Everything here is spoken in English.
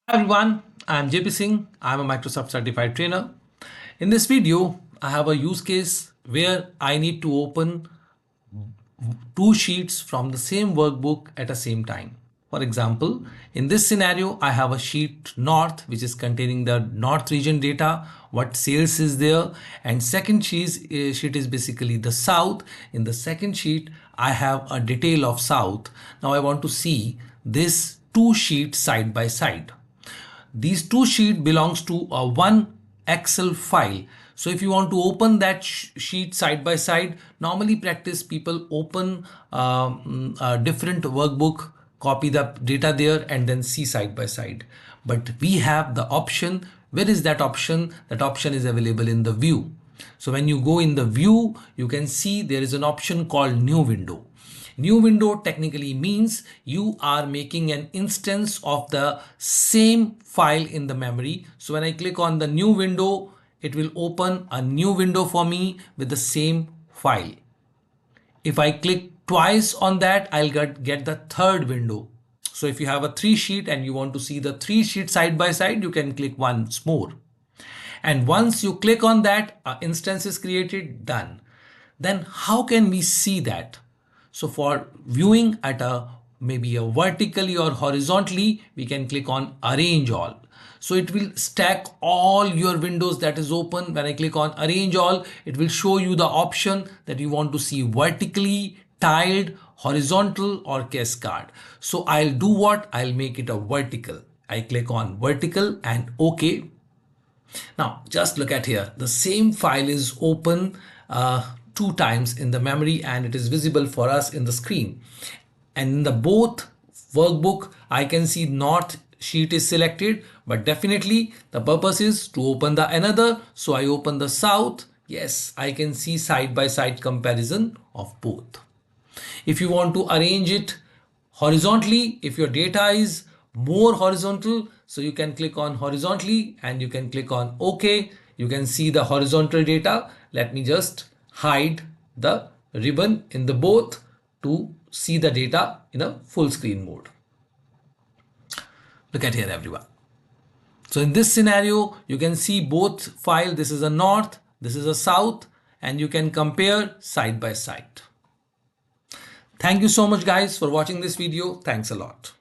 Hi everyone, I'm JP Singh. I'm a Microsoft certified trainer. In this video, I have a use case where I need to open two sheets from the same workbook at the same time. For example, in this scenario, I have a sheet north, which is containing the north region data, what sales is there, and second sheet is basically the south. In the second sheet, I have a detail of south. Now I want to see this two sheets side by side. These two sheet belongs to a one Excel file. So if you want to open that sheet side by side, normally practice people open a different workbook, copy the data there and then see side by side. But we have the option. Where is that option? That option is available in the view. So when you go in the view, you can see there is an option called new window. New window technically means you are making an instance of the same file in the memory. So when I click on the new window, it will open a new window for me with the same file. If I click twice on that, I'll get the third window. So if you have a three sheet and you want to see the three sheet side by side, you can click once more. And once you click on that, an instance is created, done. Then how can we see that? So for viewing at maybe a vertically or horizontally, we can click on arrange all. So it will stack all your windows that is open. When I click on arrange all, it will show you the option that you want to see vertically, tiled, horizontal or cascade. So I'll do what? I'll make it a vertical. I click on vertical and OK. Now just look at here. The same file is open two times in the memory and it is visible for us in the screen. And in the both workbook, I can see north sheet is selected, but definitely the purpose is to open the another. So I open the south. Yes, I can see side by side comparison of both. If you want to arrange it horizontally, if your data is more horizontal, so you can click on horizontally and you can click on OK. You can see the horizontal data. Let me just hide the ribbon in the both to see the data in a full screen mode. Look at here everyone. So in this scenario, you can see both file. This is a north, this is a south, and you can compare side by side. Thank you so much guys for watching this video. Thanks a lot.